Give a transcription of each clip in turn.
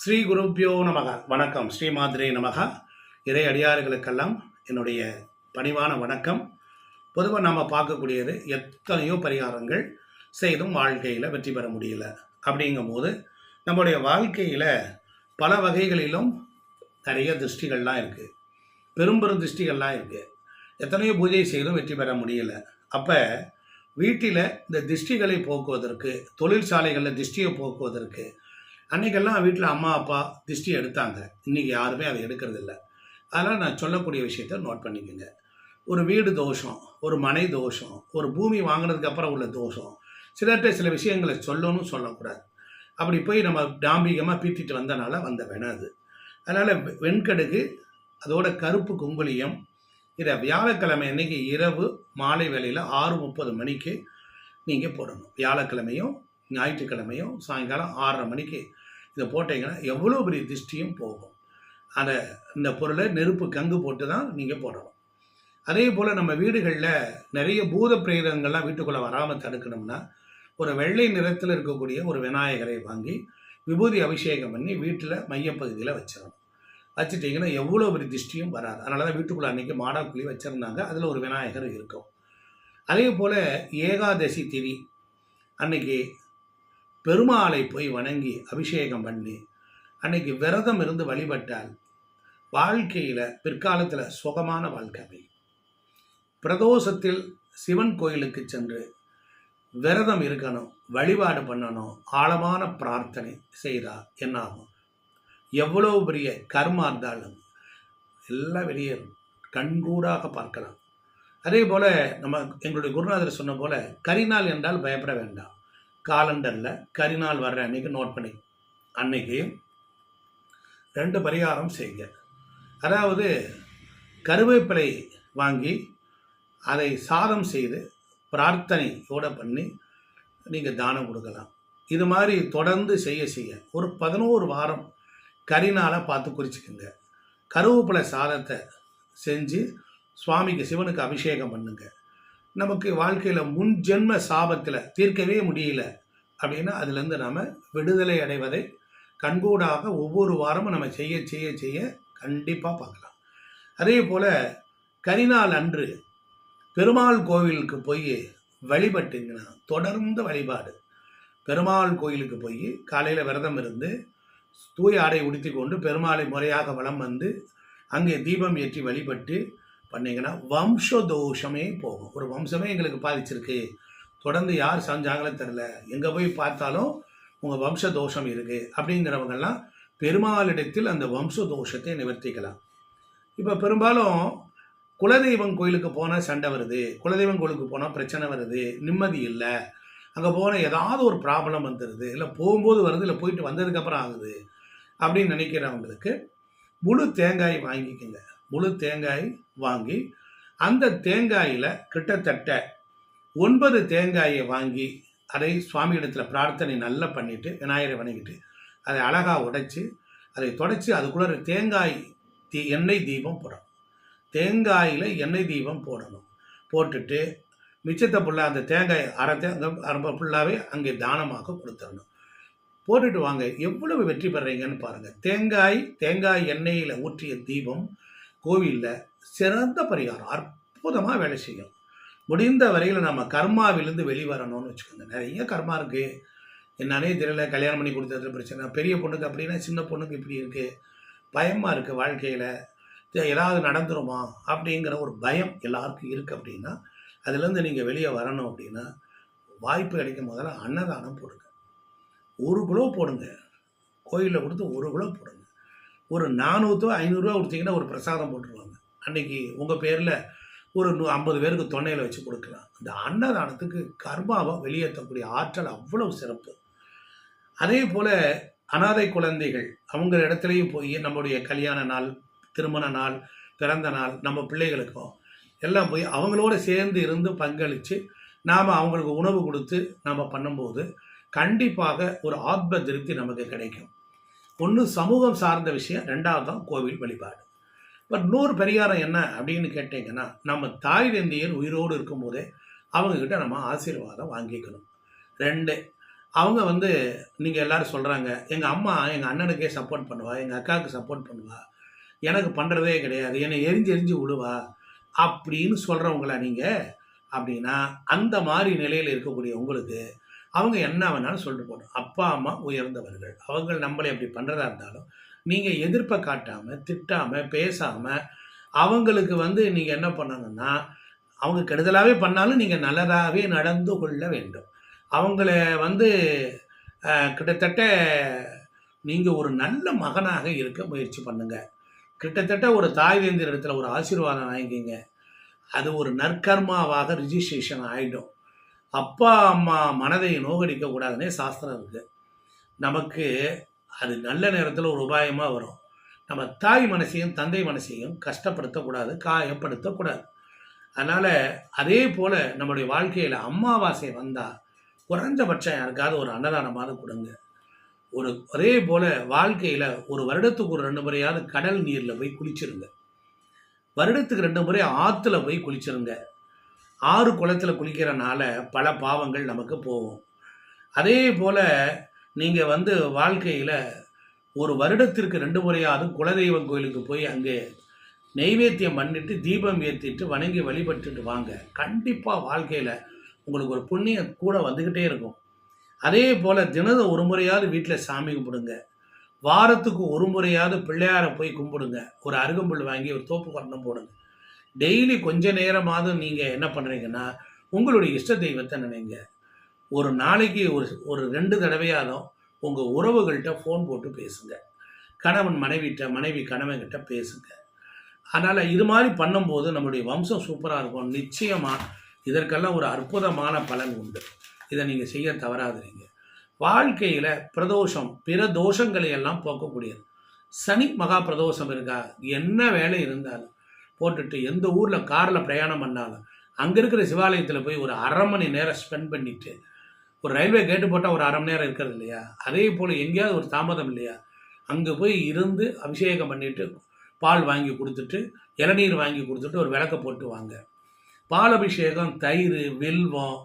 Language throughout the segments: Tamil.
ஸ்ரீ குருப்பியோ நமக. வணக்கம். ஸ்ரீ மாதிரே நமக. இறை அடியார்களுக்கெல்லாம் என்னுடைய பணிவான வணக்கம். பொதுவாக நாம் பார்க்கக்கூடியது எத்தனையோ பரிகாரங்கள் செய்தும் வாழ்க்கையில் வெற்றி பெற முடியல. அப்படிங்கும்போது நம்முடைய வாழ்க்கையில் பல வகைகளிலும் நிறைய திருஷ்டிகள்லாம் இருக்குது, பெரும் திருஷ்டிகள்லாம் இருக்குது. எத்தனையோ பூஜை செய்தும் வெற்றி பெற முடியல. அப்போ வீட்டில் இந்த திருஷ்டிகளை போக்குவதற்கு, தொழிற்சாலைகளில் திருஷ்டியை போக்குவதற்கு, அன்றைக்கெல்லாம் வீட்டில் அம்மா அப்பா திருஷ்டி எடுத்தாங்க. இன்றைக்கி யாருமே அதை எடுக்கிறது இல்லை. அதனால் நான் சொல்லக்கூடிய விஷயத்த நோட் பண்ணிக்கோங்க. ஒரு வீடு தோஷம், ஒரு மனை தோஷம், ஒரு பூமி வாங்கினதுக்கப்புறம் உள்ள தோஷம், சிலர்கிட்ட சில விஷயங்களை சொல்லணும்னு சொல்லக்கூடாது. அப்படி போய் நம்ம டாம்பிகமாக பீத்திட்டு வந்தனால வந்த வேணாது. அதனால் வெண்கடுகு அதோட கருப்பு குங்குளியம் இதை வியாழக்கிழமை அன்றைக்கி இரவு மாலை வேளையில் 6:30 மணிக்கு நீங்கள் போடணும். வியாழக்கிழமையும் ஞாயிற்றுக்கிழமையும் சாயங்காலம் 6:30 மணிக்கு இதை போட்டிங்கன்னா எவ்வளோ பெரிய திருஷ்டியும் போகும். இந்த பொருளை நெருப்பு கங்கு போட்டு தான் நீங்கள் போடணும். அதே போல் நம்ம வீடுகளில் நிறைய பூத பிரேதங்கள்லாம் வீட்டுக்குள்ளே வராமல் தடுக்கணும்னா ஒரு வெள்ளை நிறத்தில் இருக்கக்கூடிய ஒரு விநாயகரை வாங்கி விபூதி அபிஷேகம் பண்ணி வீட்டில் மையப்பகுதியில் வச்சிடணும். வச்சுட்டிங்கன்னா எவ்வளோ பெரிய திருஷ்டியும் வராது. அதனால தான் வீட்டுக்குள்ளே அன்றைக்கி மாடாக்குழி வச்சுருந்தாங்க. அதில் ஒரு விநாயகர் இருக்கும். அதே போல் ஏகாதசி திதி அன்னைக்கு பெருமாளை போய் வணங்கி அபிஷேகம் பண்ணி அன்னைக்கு விரதம் இருந்து வழிபட்டால் வாழ்க்கையில் பிற்காலத்தில் சுகமான வாழ்க்கை அமையும். பிரதோஷத்தில் சிவன் கோயிலுக்கு சென்று விரதம் இருக்கணும், வழிபாடு பண்ணணும், ஆழமான பிரார்த்தனை செய்தால் என்ன ஆகும்? எவ்வளோ பெரிய கர்மா இருந்தாலும் எல்லாம் வெளியேறும், கண்கூடாக பார்க்கலாம். அதே போல் எங்களுடைய குருநாதர் சொன்ன போல் கரிநாள் என்றால் பயப்பட வேண்டாம். காலண்டரில் கரிநாள் வர்ற அன்றைக்கி நோட் பண்ணி அன்னைக்கு 2 பரிகாரம் செய்யுங்க. அதாவது கருவேப்பிலை வாங்கி அதை சாதம் செய்து பிரார்த்தனையோடு பண்ணி நீங்கள் தானம் கொடுக்கலாம். இது மாதிரி தொடர்ந்து செய்ய ஒரு 11 வாரம் கரிநாளை பார்த்து குறிச்சிக்கோங்க. கருவேப்பிலை சாதத்தை செஞ்சு சுவாமிக்கு சிவனுக்கு அபிஷேகம் பண்ணுங்க. நமக்கு வாழ்க்கையில் முன் ஜென்ம சாபத்தில் தீர்க்கவே முடியல அப்படின்னா அதுலேருந்து நாம் விடுதலை அடைவதை கண்கூடாக ஒவ்வொரு வாரமும் நம்ம செய்ய கண்டிப்பாக பார்க்கலாம். அதே போல் கரிநாள் அன்று பெருமாள் கோவிலுக்கு போய் வழிபட்டிங்கன்னா தொடர்ந்து வழிபாடு. பெருமாள் கோயிலுக்கு போய் காலையில் விரதம் இருந்து தூய ஆடை உடுத்தி கொண்டு பெருமாளை முறையாக வலம் வந்து அங்கே தீபம் ஏற்றி வழிபட்டு பண்ணிங்கன்னா வம்ச தோஷமே போகும். ஒரு வம்சமே எங்களுக்கு பாதிச்சிருக்கு, தொடர்ந்து யார் செஞ்சாங்களே தெரில, எங்கே போய் பார்த்தாலும் உங்கள் வம்ச தோஷம் இருக்குது அப்படிங்கிறவங்கெல்லாம் பெருமாளிடத்தில் அந்த வம்ச தோஷத்தை நிவர்த்திக்கலாம். இப்போ பெரும்பாலும் குலதெய்வம் கோயிலுக்கு போனால் சண்டை வருது, குலதெய்வம் கோயிலுக்கு போனால் பிரச்சனை வருது, நிம்மதி இல்லை, அங்கே போனால் ஏதாவது ஒரு ப்ராப்ளம் வந்துடுது, இல்லை போகும்போது வருது, இல்லை போயிட்டு வந்ததுக்கப்புறம் ஆகுது அப்படின்னு நினைக்கிறவங்களுக்கு முழு தேங்காய் வாங்கிக்கோங்க. முழு தேங்காய் வாங்கி அந்த தேங்காயில் கிட்டத்தட்ட 9 தேங்காயை வாங்கி அதை சுவாமி இடத்துல பிரார்த்தனை நல்லா பண்ணிவிட்டு விநாயகரை வணங்கிட்டு அதை அழகாக உடைச்சி அதை தொடச்சி அதுக்குள்ளே தேங்காய் எண்ணெய் தீபம் போடணும். தேங்காயில் எண்ணெய் தீபம் போடணும். போட்டுட்டு மிச்சத்தை ஃபுல்லாக அந்த தேங்காய் அரை ஃபுல்லாகவே அங்கே தானமாக கொடுத்துடணும். போட்டுட்டு வாங்க, எவ்வளவு வெற்றி பெறீங்கன்னு பாருங்கள். தேங்காய் எண்ணெயில் ஊற்றிய தீபம் கோவிலில் சிறந்த பரிகாரம், அற்புதமாக வேலை செய்யும். முடிந்த வரையில் நம்ம கர்மாவிலேருந்து வெளிவரணும்னு வச்சுக்கோங்க. நிறைய கர்மா இருக்குது, என்னன்னே தெரியல, கல்யாணம் பண்ணி கொடுத்தது பிரச்சனை, பெரிய பொண்ணுக்கு அப்படின்னா சின்ன பொண்ணுக்கு இப்படி இருக்குது, பயமாக இருக்குது, வாழ்க்கையில் ஏதாவது நடந்துருமா அப்படிங்கிற ஒரு பயம் எல்லாருக்கும் இருக்குது. அப்படின்னா அதுலேருந்து நீங்கள் வெளியே வரணும் அப்படின்னா வாய்ப்பு கிடைக்கும் முதல்ல அன்னதானம் போடுங்க. 1 கிலோ போடுங்க, கோயிலில் கொடுத்து 1 கிலோ போடுங்க. ஒரு 400 500 கொடுத்தீங்கன்னா ஒரு பிரசாதம் போட்டுருவாங்க. அன்றைக்கி உங்கள் பேரில் ஒரு 50 பேருக்கு தொன்னையில் வச்சு கொடுக்கலாம். அந்த அன்னதானத்துக்கு கர்மாவை வெளியேற்றக்கூடிய ஆற்றல் அவ்வளவு சிறப்பு. அதே போல் அனாதை குழந்தைகள் அவங்க இடத்துலையும் போய் நம்முடைய கல்யாண நாள், திருமண நாள், பிறந்த நாள், நம்ம பிள்ளைகளுக்கும் எல்லாம் போய் அவங்களோட சேர்ந்து இருந்து பங்களித்து நாம் அவங்களுக்கு உணவு கொடுத்து நாம் பண்ணும்போது கண்டிப்பாக ஒரு ஆத்ம திருப்தி நமக்கு கிடைக்கும். ஒன்று சமூகம் சார்ந்த விஷயம், 2வது தான் கோவில் வழிபாடு. பட் இன்னொரு பரிகாரம் என்ன அப்படின்னு கேட்டிங்கன்னா, நம்ம தாய் தந்தையர் உயிரோடு இருக்கும்போதே அவங்கக்கிட்ட நம்ம ஆசீர்வாதம் வாங்கிக்கணும். 2 அவங்க வந்து நீங்கள் எல்லோரும் சொல்கிறாங்க, எங்கள் அம்மா எங்கள் அண்ணனுக்கே சப்போர்ட் பண்ணுவா, எங்கள் அக்காவுக்கு சப்போர்ட் பண்ணுவா, எனக்கு பண்ணுறதே கிடையாது, என்னை எரிஞ்சு எரிஞ்சு விழுவா அப்படின்னு சொல்கிறவங்களா நீங்கள்? அப்படின்னா அந்த மாதிரி நிலையில் இருக்கக்கூடிய உங்களுக்கு அவங்க என்ன வேணாலும் சொல்லிட்டு போகணும். அப்பா அம்மா உயர்ந்தவர்கள், அவங்க நம்மளை அப்படி பண்ணுறதா இருந்தாலும் நீங்கள் எதிர்ப்பை காட்டாமல், திட்டாமல், பேசாமல் அவங்களுக்கு வந்து நீங்கள் என்ன பண்ணணும்னா, அவங்க கெடுதலாகவே பண்ணாலும் நீங்கள் நல்லதாகவே நடந்து கொள்ள வேண்டும். அவங்கள வந்து கிட்டத்தட்ட நீங்கள் ஒரு நல்ல மகனாக இருக்க முயற்சி பண்ணுங்க. கிட்டத்தட்ட ஒரு தாய் தந்தையர் இடத்துல ஒரு ஆசீர்வாதம் வாங்கிக்கிங்க. அது ஒரு நற்கர்மாவாக ரிஜிஸ்ட்ரேஷன் ஆகிடும். அப்பா அம்மா மனதை நோகடிக்க கூடாதுன்னே சாஸ்திரம் இருக்குது. நமக்கு அது நல்ல நேரத்தில் ஒரு உபாயமாக வரும். நம்ம தாய் மனசையும் தந்தை மனசையும் கஷ்டப்படுத்தக்கூடாது, காயப்படுத்தக்கூடாது. அதனால் அதே போல் நம்முடைய வாழ்க்கையில் அமாவாசை வந்தால் குறைஞ்சபட்சம் யாருக்காவது ஒரு அன்னதானமாவது கொடுங்க. அதே போல் வாழ்க்கையில் ஒரு வருடத்துக்கு ஒரு 2 முறையாவது கடல் நீரில் போய் குளிச்சிருங்க. வருடத்துக்கு 2 முறை ஆற்றுல போய் குளிச்சிருங்க. ஆறு குளத்தில் குளிக்கிறனால பல பாவங்கள் நமக்கு போகும். அதே போல் நீங்கள் வந்து வாழ்க்கையில் ஒரு வருடத்திற்கு 2 முறையாவது குலதெய்வம் கோயிலுக்கு போய் அங்கே நெய்வேத்தியம் பண்ணிட்டு தீபம் ஏற்றிட்டு வணங்கி வழிபட்டுட்டு வாங்க. கண்டிப்பாக வாழ்க்கையில் உங்களுக்கு ஒரு புண்ணியம் கூட வந்துக்கிட்டே இருக்கும். அதே போல் தினமும் ஒரு முறையாவது வீட்டில் சாமி கும்பிடுங்க. வாரத்துக்கு ஒரு முறையாவது பிள்ளையாரை போய் கும்பிடுங்க. ஒரு அருகம்புல் வாங்கி ஒரு தோப்பு கரணம் போடுங்க. டெய்லி கொஞ்ச நேரமாவது நீங்கள் என்ன பண்ணுறீங்கன்னா உங்களுடைய இஷ்ட தெய்வத்தை நினைங்க. ஒரு நாளைக்கு ஒரு 2 தடவையாலும் உங்கள் உறவுகள்கிட்ட ஃபோன் போட்டு பேசுங்க. கணவன் மனைவிட்ட, மனைவி கணவன்கிட்ட பேசுங்க. அதனால் இது மாதிரி பண்ணும்போது நம்முடைய வம்சம் சூப்பராக இருக்கும். நிச்சயமாக இதற்கெல்லாம் ஒரு அற்புதமான பலன் உண்டு. இதை நீங்கள் செய்ய தவறாதுறீங்க. வாழ்க்கையில் பிரதோஷம் பிற தோஷங்களை எல்லாம் போக்கக்கூடியது. சனி மகா பிரதோஷம் இருக்கா, என்ன வேலை இருந்தாலும் போட்டுட்டு எந்த ஊரில் காரில் பிரயாணம் பண்ணாலும் அங்கே இருக்கிற சிவாலயத்தில் போய் ஒரு 1/2 மணி நேரம் ஸ்பெண்ட் பண்ணிவிட்டு, ஒரு ரயில்வே கேட்டு போட்டால் ஒரு 1/2 மணி நேரம் இருக்கிறது இல்லையா, அதே போல் எங்கேயாவது ஒரு தாமதம் இல்லையா, அங்கே போய் இருந்து அபிஷேகம் பண்ணிவிட்டு பால் வாங்கி கொடுத்துட்டு இளநீர் வாங்கி கொடுத்துட்டு ஒரு விளக்க போட்டு வாங்க. பால் அபிஷேகம், தயிர், வில்வம்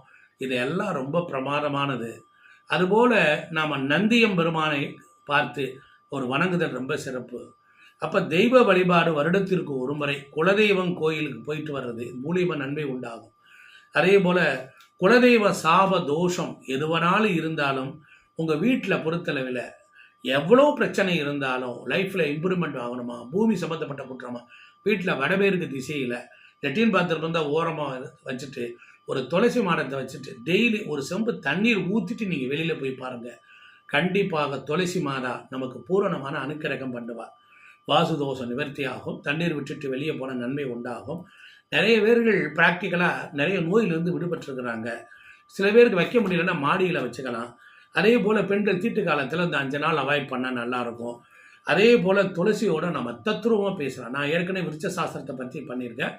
இதெல்லாம் ரொம்ப பிரமாதமானது. அதுபோல் நாம் நந்தியம் பெருமானை பார்த்து ஒரு வணங்குதல் ரொம்ப சிறப்பு. அப்போ தெய்வ வழிபாடு வருடத்திற்கு ஒரு முறை குலதெய்வம் கோயிலுக்கு போயிட்டு வர்றது மூலியமாக நன்மை உண்டாகும். அதே போல் குலதெய்வ சாப தோஷம் எதுவனாலும் இருந்தாலும் உங்கள் வீட்டில் பொறுத்தளவில் எவ்வளோ பிரச்சனை இருந்தாலும் லைஃப்பில் இம்ப்ரூவ்மெண்ட் ஆகணுமா, பூமி சம்மந்தப்பட்ட குற்றமா, வீட்டில் வடமேற்கு திசையில் லெட்டின் பாத்திரம் இருந்தால் ஓரமாக வச்சுட்டு ஒரு துளசி மாடத்தை வச்சுட்டு டெய்லி ஒரு செம்பு தண்ணீர் ஊற்றிட்டு நீங்கள் வெளியில் போய் பாருங்கள். கண்டிப்பாக துளசி மாதா நமக்கு பூரணமான அனுக்கிரகம் பண்ணுவா. வாசுதோஷம் நிவர்த்தி ஆகும். தண்ணீர் விட்டுட்டு வெளியே போன நன்மை உண்டாகும். நிறைய பேர்கள் ப்ராக்டிக்கலாக நிறைய நோயிலிருந்து விடுபட்டுருக்குறாங்க. சில பேருக்கு வைக்க முடியலன்னா மாடியில் வச்சுக்கலாம். அதே போல் பெண்கள் தீட்டு காலத்தில் இந்த 5 நாள் அவாய்ட் பண்ணால் நல்லாயிருக்கும். அதே போல் துளசியோடு நம்ம தத்துருவமாக பேசலாம். நான் ஏற்கனவே விருட்ச சாஸ்திரத்தை பற்றி பண்ணியிருக்கேன்.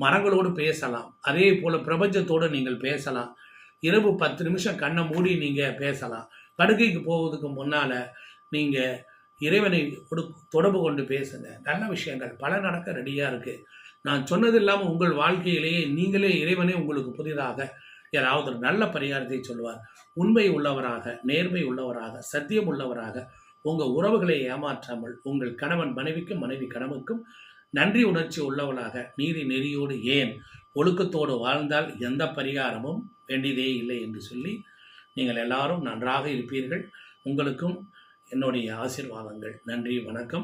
மரங்களோடு பேசலாம். அதே போல் பிரபஞ்சத்தோடு நீங்கள் பேசலாம். இரவு 10 நிமிஷம் கண்ணை மூடி நீங்கள் பேசலாம். படுக்கைக்கு போவதுக்கு முன்னால் நீங்கள் இறைவனை தொடர்பு கொண்டு பேசுங்க. நல்ல விஷயங்கள் பல நடக்க ரெடியாக இருக்குது. நான் சொன்னது இல்லாமல் உங்கள் வாழ்க்கையிலேயே நீங்களே இறைவனே உங்களுக்கு புதிதாக யாராவது ஒரு நல்ல பரிகாரத்தை சொல்லுவார். உண்மை உள்ளவராக, நேர்மை உள்ளவராக, சத்தியம் உள்ளவராக, உங்கள் உறவுகளை ஏமாற்றாமல் உங்கள் கணவன் மனைவிக்கும் மனைவி கணவனுக்கும் நன்றி உணர்ச்சி உள்ளவளாக, நீதி நெறியோடு ஏன் ஒழுக்கத்தோடு வாழ்ந்தால் எந்த பரிகாரமும் வேண்டியதே இல்லை என்று சொல்லி நீங்கள் எல்லாரும் நன்றாக இருப்பீர்கள். உங்களுக்கும் என்னுடைய ஆசீர்வாதங்கள். நன்றி, வணக்கம்.